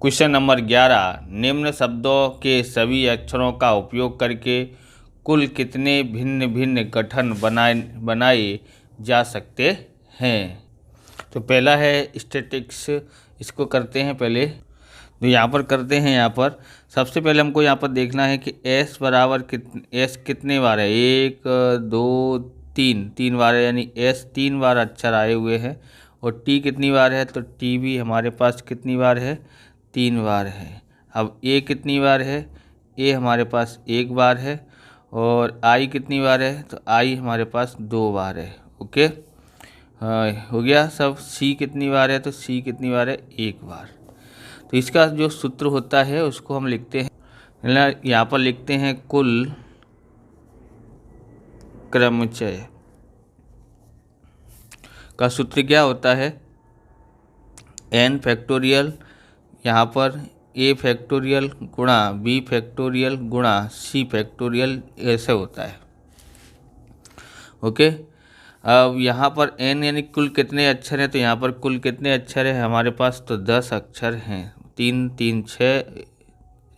Question number 11, निम्न शब्दों के सभी अक्षरों का उपयोग करके कुल कितने भिन्न भिन्न गठन बनाए जा सकते हैं। तो पहला है स्टैटिक्स, इसको करते हैं पहले। तो यहाँ पर करते हैं, यहाँ पर सबसे पहले हमको यहाँ पर देखना है कि एस बराबर एस कितने बार है। 1 2 3, 3 बार है, यानी एस 3 बार अक्षर आए हुए हैं। और टी कितनी बार है, तो टी भी हमारे पास कितनी बार है, 3 बार है। अब ए कितनी बार है, ए हमारे पास 1 बार है। और आई कितनी बार है, तो आई हमारे पास 2 बार है। ओके, हाँ हो गया सब। सी कितनी बार है, तो सी कितनी बार है, 1 बार। तो इसका जो सूत्र होता है उसको हम लिखते हैं, यहाँ पर लिखते हैं कुल क्रमचय का सूत्र क्या होता है, n फैक्टोरियल, यहाँ पर a फैक्टोरियल गुणा b फैक्टोरियल गुणा c फैक्टोरियल, ऐसे होता है। ओके, अब यहाँ पर n यानी कुल कितने अक्षर हैं, तो यहाँ पर कुल कितने अक्षर हैं हमारे पास, तो 10 अक्षर हैं। 3 3 6,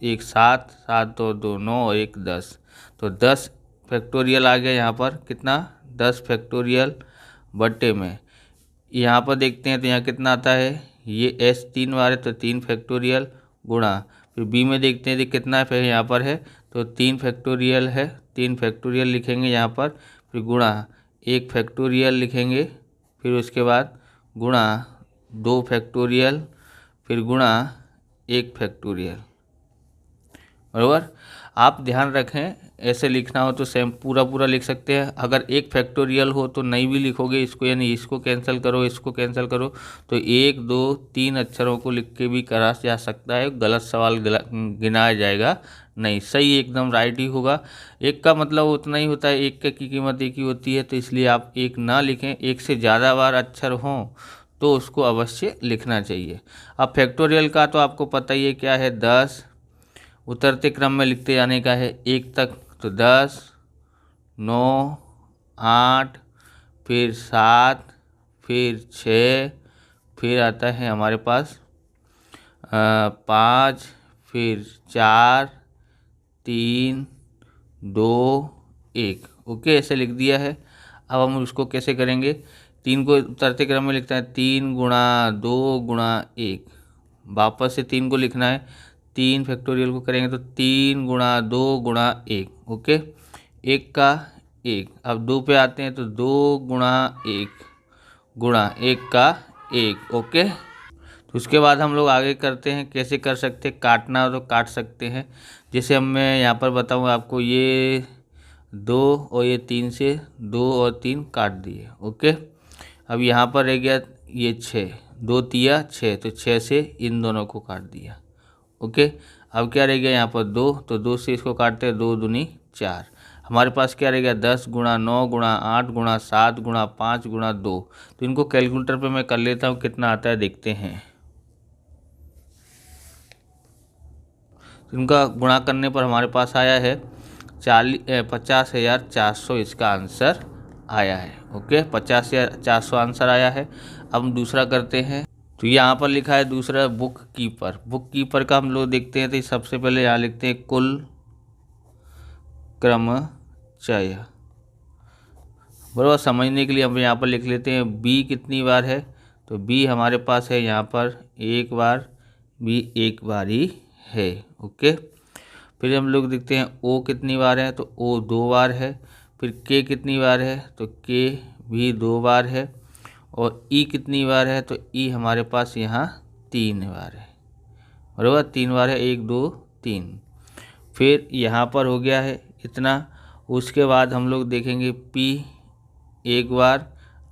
1 7, 7 2 2 9 और 1 10, तो 10 फैक्टोरियल आ गया। यहाँ पर कितना, 10 फैक्टोरियल बट्टे में, यहाँ पर देखते हैं तो यहाँ कितना आता है, ये एस 3 बार है तो 3 फैक्टोरियल गुणा, फिर बी में देखते हैं तो कितना है, यहाँ पर है तो 3 फैक्टोरियल है, 3 फैक्टोरियल लिखेंगे यहाँ पर, फिर गुणा 1 फैक्टोरियल लिखेंगे, फिर उसके बाद गुणा 2 फैक्टोरियल, फिर गुणा 1 फैक्टोरियल। बराबर, आप ध्यान रखें ऐसे लिखना हो तो सेम पूरा पूरा लिख सकते हैं। अगर 1 फैक्टोरियल हो तो नहीं भी लिखोगे इसको, यानी इसको कैंसिल करो, इसको कैंसिल करो, तो 1 2 3 अक्षरों को लिख के भी करा जा सकता है। गलत सवाल गिनाया जाएगा नहीं, सही एकदम राइट ही होगा। 1 का मतलब उतना ही होता है, 1 की कीमत 1 ही होती है, तो इसलिए आप 1 ना लिखें। 1 से ज़्यादा बार अक्षर हों तो उसको अवश्य लिखना चाहिए। अब फैक्टोरियल का तो आपको पता ही है क्या है, 10 उतरते क्रम में लिखते जाने का है 1 तक, तो 10 9 8, फिर 7, फिर 6, फिर आता है हमारे पास 5, फिर 4 3 2 1। ओके, ऐसे लिख दिया है। अब हम उसको कैसे करेंगे, 3 को उतरते क्रम में लिखते हैं, 3 गुणा 2 गुणा 1, वापस से 3 को लिखना है, 3 फैक्टोरियल को करेंगे तो 3 गुणा 2 गुणा 1। ओके, 1 का 1। अब 2 पे आते हैं तो 2 गुणा 1 गुणा 1 का 1। ओके, तो उसके बाद हम लोग आगे करते हैं, कैसे कर सकते हैं, काटना हो तो काट सकते हैं। जैसे हम मैं यहाँ पर बताऊँ आपको, ये 2 और ये 3 से 2 और 3 काट दिए। ओके, अब यहाँ पर रह गया ये 6, 2 तिया 6, तो 6 से इन दोनों को काट दिया। ओके, अब क्या रह गया यहाँ पर 2, तो 2 से इसको काटते हैं, 2 दूनी 4। हमारे पास क्या रह गया, 10 गुणा 9 गुणा 8 गुणा 7 गुणा 5 गुणा 2। तो इनको कैलकुलेटर पे मैं कर लेता हूँ, कितना आता है देखते हैं। इनका गुणा करने पर हमारे पास आया है 50,400, इसका आंसर आया है। ओके, 50,400 आंसर आया है। अब हम दूसरा करते हैं, तो यहाँ पर लिखा है दूसरा बुक कीपर। बुक कीपर का हम लोग देखते हैं तो सबसे पहले यहाँ लिखते हैं कुल क्रमचय। बराबर, समझने के लिए हम यहाँ पर लिख लेते हैं बी कितनी बार है, तो बी हमारे पास है यहाँ पर 1 बार, बी 1 बार ही है। ओके, फिर हम लोग देखते हैं ओ कितनी बार है, तो ओ 2 बार है। फिर के कितनी बार है, तो के भी 2 बार है। और ई कितनी बार है, तो ई हमारे पास यहाँ 3 बार है। बराबर, 3 बार है, 1 2 3। फिर यहाँ पर हो गया है इतना। उसके बाद हम लोग देखेंगे पी 1 बार,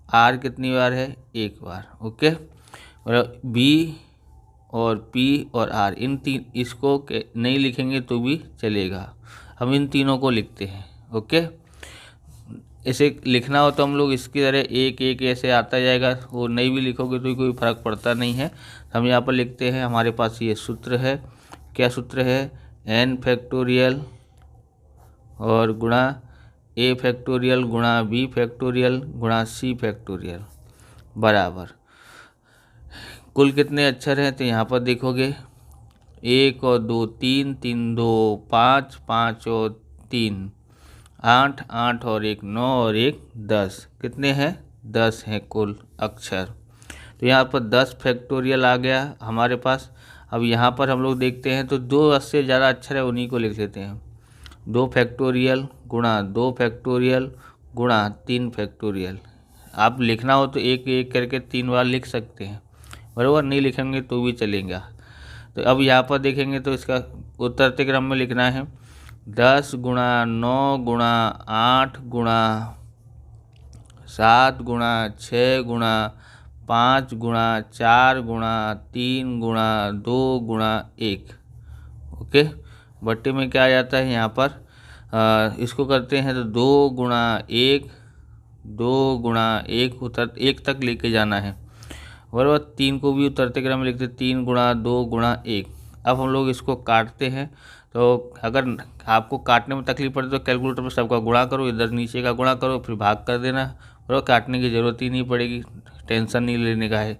आर कितनी बार है, 1 बार। ओके, और बी और पी और आर, इन तीन इसको नहीं लिखेंगे तो भी चलेगा, हम इन तीनों को लिखते हैं। ओके, ऐसे लिखना हो तो हम लोग इसकी तरह एक एक ऐसे आता जाएगा, वो नहीं भी लिखोगे तो कोई फर्क पड़ता नहीं है। हम यहाँ पर लिखते हैं, हमारे पास ये सूत्र है, क्या सूत्र है, n फैक्टोरियल और गुणा a फैक्टोरियल गुणा b फैक्टोरियल गुणा c फैक्टोरियल बराबर कुल कितने अक्षर हैं, तो यहाँ पर देखोगे 1 और 2 3, 3 2 5, 5 और 3 8, 8 और 1 9 और 1 10। कितने हैं? 10 हैं कुल अक्षर। तो यहाँ पर 10 फैक्टोरियल आ गया हमारे पास। अब यहाँ पर हम लोग देखते हैं तो 2 से ज़्यादा अक्षर है उन्हीं को लिख लेते हैं। 2 फैक्टोरियल गुणा 2 फैक्टोरियल गुणा 3 फैक्टोरियल। आप लिखना हो तो एक एक करके 3 बार लिख सकते हैं, बराबर। नहीं लिखेंगे तो भी चलेगा। तो अब यहाँ पर देखेंगे तो इसका उतरते क्रम में लिखना है। 10 गुणा 9 गुणा 8 गुणा 7 गुणा 6 गुणा 5 गुणा 4 गुणा 3 गुणा 2 गुणा 1। ओके, बट्टे में क्या आ जाता है यहाँ पर, इसको करते हैं तो 2 गुणा 1, 2 गुणा 1 उतर 1 तक लेके जाना है, बराबर। 3 को भी उतरते क्रम में लिखते 3 गुणा 2 गुणा 1। अब हम लोग इसको काटते हैं। तो अगर आपको काटने में तकलीफ पड़े तो कैलकुलेटर पर सबका गुणा करो, इधर नीचे का गुणा करो, फिर भाग कर देना, और काटने की ज़रूरत ही नहीं पड़ेगी, टेंशन नहीं लेने का है।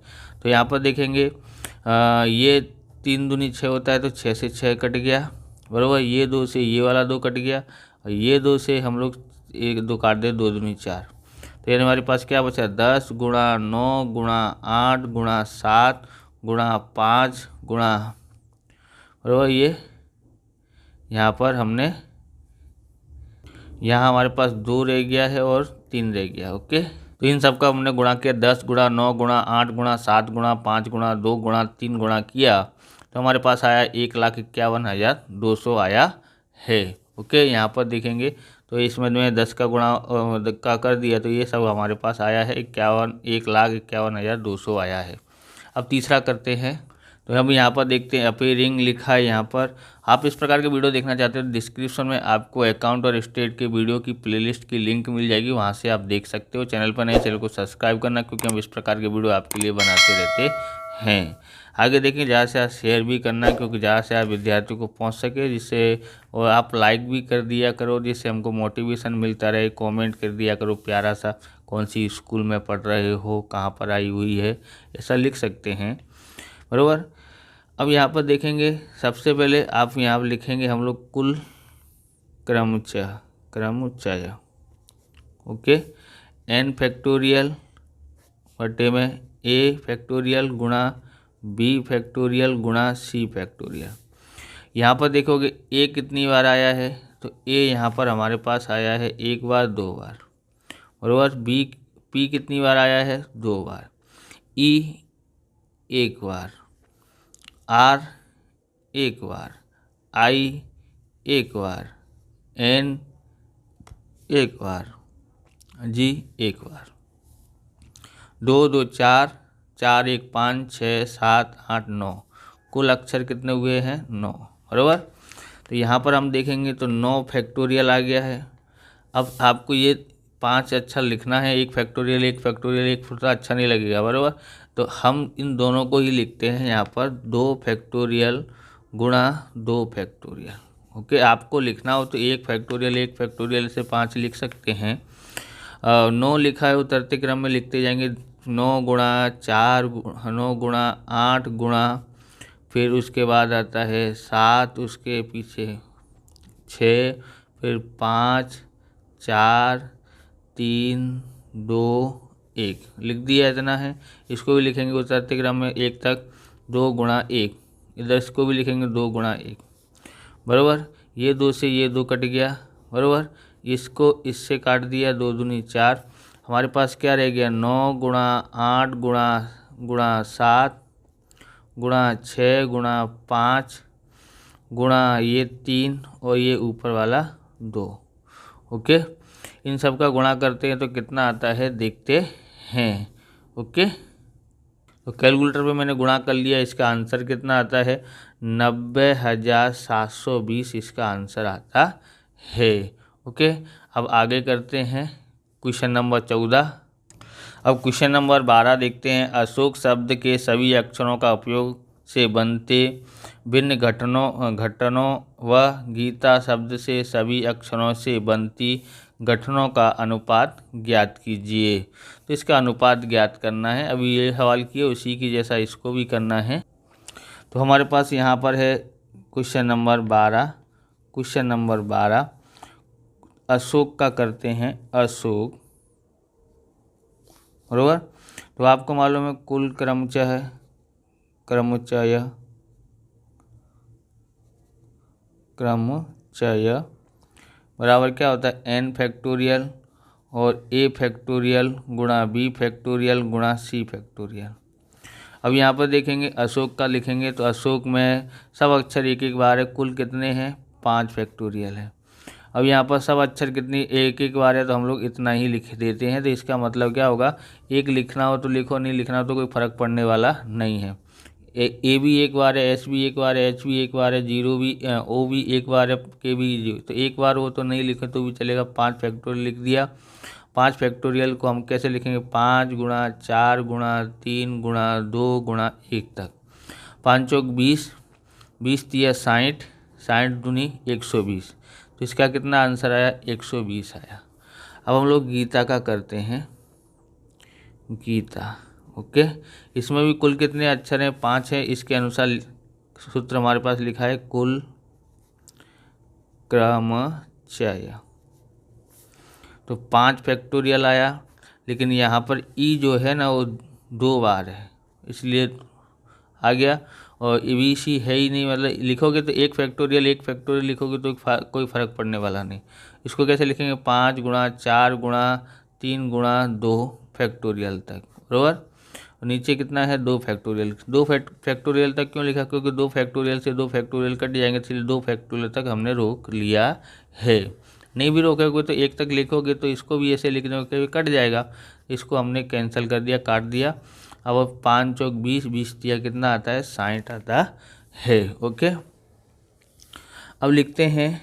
तो यहाँ पर देखेंगे ये 3 दूनी 6 होता है, तो 6 से 6 कट गया, बराबर। ये 2 से ये वाला 2 कट गया, और ये 2 से हम लोग 1 2 काट दे, 2 दूनी 4। तो ये हमारे पास क्या बचा? 10 गुणा 9 गुणा 8 गुणा 7 गुणा 5 गुणा, बराबर। ये यहाँ पर हमने यहाँ हमारे पास 2 रह गया है और 3 रह गया। ओके, तो इन सब का हमने गुणा किया। 10 गुणा 9 गुणा 8 गुणा 7 गुणा 5 गुणा 2 गुणा 3 गुणा किया, तो हमारे पास आया 1,51,200 आया है। ओके, यहाँ पर देखेंगे तो इसमें मैं 10 का गुणा का कर दिया, तो ये सब हमारे पास आया है 1,51,200 आया है। अब तीसरा करते हैं। तो हम यहाँ पर देखते हैं अपीयरिंग लिखा है यहाँ पर। आप इस प्रकार के वीडियो देखना चाहते हो, डिस्क्रिप्शन में आपको अकाउंट और स्टेट के वीडियो की प्लेलिस्ट की लिंक मिल जाएगी, वहाँ से आप देख सकते हो। चैनल पर नए, चैनल को सब्सक्राइब करना, क्योंकि हम इस प्रकार के वीडियो आपके लिए बनाते रहते हैं। आगे देखें, ज़्यादा से ज़्यादा शेयर भी करना, क्योंकि ज़्यादा से ज़्यादा विद्यार्थियों को पहुँच सके, जिससे और आप लाइक भी कर दिया करो, जिससे हमको मोटिवेशन मिलता रहे। कमेंट कर दिया करो प्यारा सा, कौन सी स्कूल में पढ़ रहे हो, कहाँ पर आई हुई है, ऐसा लिख सकते हैं, बराबर। अब यहाँ पर देखेंगे, सबसे पहले आप यहाँ पर लिखेंगे हम लोग कुल क्रमचय। ओके, n फैक्टोरियल बटे में a फैक्टोरियल गुणा b फैक्टोरियल गुणा c फैक्टोरियल। यहाँ पर देखोगे a कितनी बार आया है, तो a यहाँ पर हमारे पास आया है 1 बार 2 बार, बराबर। p कितनी बार आया है? 2 बार। e 1 bar, r 1 bar, i 1 bar, n 1 bar, g 1 बार। 2 2 4, 4 1 5 6 7 8 9, कुल अक्षर कितने हुए हैं? 9, बराबर। तो यहाँ पर हम देखेंगे तो 9 फैक्टोरियल आ गया है। अब आपको ये 5 अक्षर लिखना है, 1 फैक्टोरियल 1 फैक्टोरियल 1 फुटा अच्छा नहीं लगेगा, बराबर। तो हम इन दोनों को ही लिखते हैं यहाँ पर 2 फैक्टोरियल गुणा 2 फैक्टोरियल। ओके, आपको लिखना हो तो 1 फैक्टोरियल 1 फैक्टोरियल से 5 लिख सकते हैं। 9 लिखा है, उतरते क्रम में लिखते जाएंगे। 9 गुणा 4 9 गुणा 8 गुणा, फिर उसके बाद आता है 7, उसके पीछे 6, फिर 5 4 3 2 1 लिख दिया, इतना है। इसको भी लिखेंगे उतरते क्रम में 1 तक। 2 गुणा 1, इधर इसको भी लिखेंगे 2 गुणा 1, बराबर। ये 2 से ये 2 कट गया, बराबर। इसको इससे काट दिया, 2 दूनी 4। हमारे पास क्या रह गया? 9 गुणा 8 गुणा 7 गुणा 6 गुणा 5 गुणा ये 3 और ये ऊपर वाला 2। ओके, इन सब का गुणा करते हैं तो कितना आता है देखते हैं। ओके, तो कैलकुलेटर पे मैंने गुणा कर लिया, इसका आंसर कितना आता है? 90,720 इसका आंसर आता है। ओके, अब आगे करते हैं क्वेश्चन नंबर 14। अब क्वेश्चन नंबर 12 देखते हैं। अशोक शब्द के सभी अक्षरों का उपयोग से बनते भिन्न घटनों व गीता शब्द से सभी अक्षरों से बनती गठनों का अनुपात ज्ञात कीजिए। तो इसका अनुपात ज्ञात करना है। अभी ये सवाल किए उसी की जैसा इसको भी करना है। तो हमारे पास यहाँ पर है क्वेश्चन नंबर 12 अशोक का करते हैं, अशोक, बरोबर। तो आपको मालूम है कुल क्रमचय बराबर क्या होता है, n फैक्टोरियल और a फैक्टोरियल गुणा b फैक्टोरियल गुणा c फैक्टोरियल। अब यहाँ पर देखेंगे अशोक का लिखेंगे तो अशोक में सब अक्षर एक एक बार है, कुल कितने हैं 5 फैक्टोरियल है। अब यहाँ पर सब अक्षर कितनी एक एक बार है तो हम लोग इतना ही लिख देते हैं। तो इसका मतलब क्या होगा, एक लिखना हो तो लिखो, नहीं लिखना हो तो कोई फर्क पड़ने वाला नहीं है। ए भी एक बार है, एस भी एक बार है, एच भी एक बार है, जीरो भी ओ भी एक बार है, के भी जीरो, तो एक बार हो तो नहीं लिखे तो भी चलेगा। 5 फैक्टोरियल लिख दिया। 5 फैक्टोरियल को हम कैसे लिखेंगे, 5 गुणा 4 गुणा 3 गुणा 2 गुणा 1 तक। 5 चौक 20, 20 तिया 60, 60 दूनी 120, तो इसका कितना आंसर आया, 120 आया। अब हम लोग गीता का करते हैं, गीता, ओके। इसमें भी कुल कितने अक्षर हैं, 5 है। इसके अनुसार सूत्र हमारे पास लिखा है कुल क्रमचय, तो 5 फैक्टोरियल आया, लेकिन यहाँ पर ई जो है ना वो 2 बार है इसलिए आ गया, और बी सी है ही नहीं, मतलब लिखोगे तो एक फैक्टोरियल लिखोगे तो कोई फ़र्क पड़ने वाला नहीं। इसको कैसे लिखेंगे, 5 गुणा 4 गुणा 3 गुणा 2 फैक्टोरियल तक, बराबर। नीचे कितना है, 2 फैक्टोरियल। 2 फैक्टोरियल तक क्यों लिखा, क्योंकि 2 फैक्टोरियल से 2 फैक्टोरियल कट जाएंगे, इसलिए 2 फैक्टोरियल तक हमने रोक लिया है। नहीं भी रोकोगे तो 1 तक लिखोगे तो इसको भी ऐसे लिख दोगे कट जाएगा, इसको हमने कैंसिल कर दिया, काट दिया। अब 5 चौक 20, 20 दिया कितना आता है, 60 आता है, ओके। अब लिखते हैं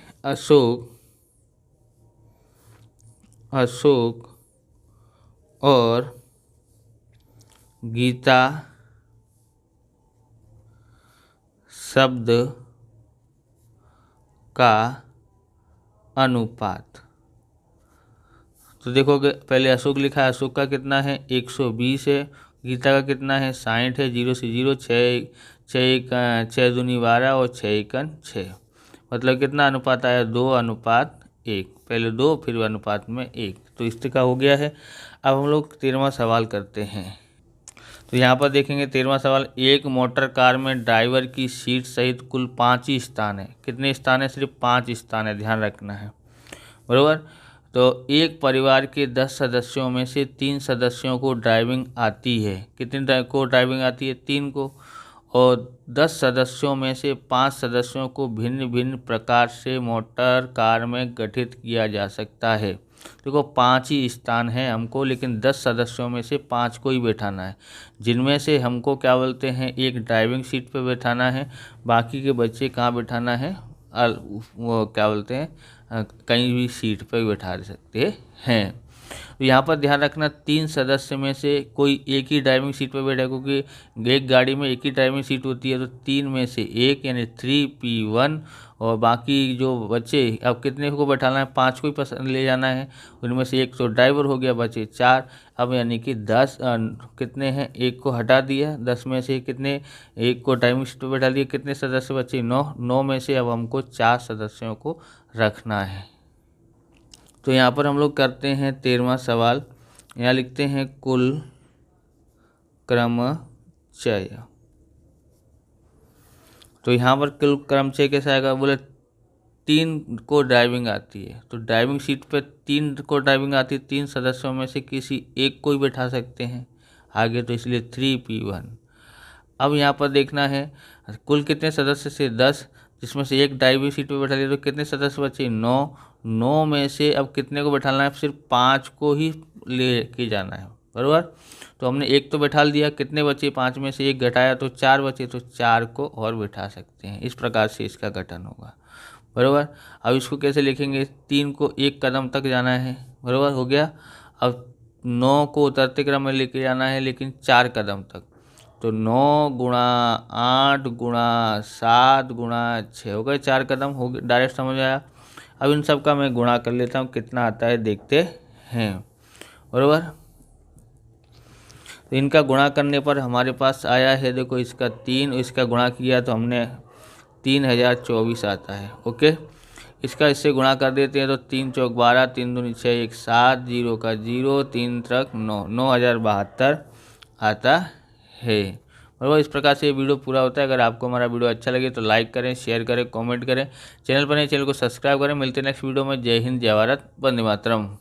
अशोक और गीता शब्द का अनुपात। तो देखोगे पहले अशोक लिखा है, अशोक का कितना है 120 है, गीता का कितना है 60 है, 0 से 0, 6 दूनी 12 और 6 एकन 6, मतलब कितना अनुपात आया, 2:1। पहले 2 फिर अनुपात में 1, तो इस का हो गया है। अब हम लोग 13वां सवाल करते हैं। तो यहाँ पर देखेंगे 13वां सवाल, एक मोटर कार में ड्राइवर की सीट सहित कुल 5 ही स्थान है। कितने स्थान है, सिर्फ 5 स्थान है, ध्यान रखना है, बराबर। तो एक परिवार के 10 सदस्यों में से 3 सदस्यों को ड्राइविंग आती है। कितने को ड्राइविंग आती है, 3 को। और 10 सदस्यों में से 5 सदस्यों को भिन्न भिन्न प्रकार से मोटर कार में गठित किया जा सकता है। देखो 5 ही स्थान है हमको, लेकिन 10 सदस्यों में से 5 को ही बैठाना है, जिनमें से हमको क्या बोलते हैं, एक ड्राइविंग सीट पे बैठाना है, बाकी के बच्चे कहाँ बैठाना है, वो क्या बोलते हैं, कहीं भी सीट पर बैठा सकते हैं। तो यहाँ पर ध्यान रखना 3 सदस्य में से कोई एक ही ड्राइविंग सीट पर बैठा, क्योंकि एक गाड़ी में एक ही ड्राइविंग सीट होती है, तो 3 में से एक यानी 3P1, और बाकी जो बच्चे, अब कितने को बैठाना है, 5 को ही पसंद ले जाना है, उनमें से एक तो ड्राइवर हो गया, बचे 4। अब यानी कि 10 कितने हैं, एक को हटा दिया, 10 में से कितने, एक को ड्राइविंग सीट पर बैठा दिया, कितने सदस्य बचे, 9 में से अब हमको 4 सदस्यों को रखना है। तो यहाँ पर हम लोग करते हैं 13वां सवाल। यहाँ लिखते हैं कुल क्रमचय। तो यहाँ पर कुल क्रमचय कैसा आएगा, बोले 3 को ड्राइविंग आती है, तो ड्राइविंग सीट पे 3 को ड्राइविंग आती है, 3 सदस्यों में से किसी एक को ही बैठा सकते हैं आगे, तो इसलिए 3P1। अब यहाँ पर देखना है कुल कितने सदस्य से 10, जिसमें से एक ड्राइविंग सीट पे बैठा लिया, तो कितने सदस्य बचे, 9 में से अब कितने को बैठाना है, सिर्फ 5 को ही ले के जाना है, बराबर। तो हमने एक तो बैठा दिया, कितने बचे, 5 में से एक घटाया तो 4 बचे, तो 4 को और बैठा सकते हैं। इस प्रकार से इसका गठन होगा, बराबर। अब इसको कैसे लिखेंगे, 3 को एक कदम तक जाना है, बराबर, हो गया। अब 9 को उतरते क्रम में लेके जाना है, लेकिन 4 कदम तक, तो 9 गुणा 8 गुणा 7 गुणा 6 हो गए, 4 कदम हो गए, डायरेक्ट समझ आया। अब इन सब का मैं गुणा कर लेता हूँ, कितना आता है देखते हैं, बराबर। तो इनका गुणा करने पर हमारे पास आया है, देखो इसका 3, इसका गुणा किया तो हमने 3024 आता है। ओके, इसका इससे गुणा कर देते हैं तो 3 चौक 12, 3 दूनी 6, 1 7, 0 का 0, 3 त्रिक 9, 9072 आता है। और इस प्रकार से ये वीडियो पूरा होता है। अगर आपको हमारा वीडियो अच्छा लगे तो लाइक करें, शेयर करें, कमेंट करें, चैनल पर नए चैनल को सब्सक्राइब करें। मिलते हैं नेक्स्ट वीडियो में। जय हिंद, जय भारत, वंदे मातरम।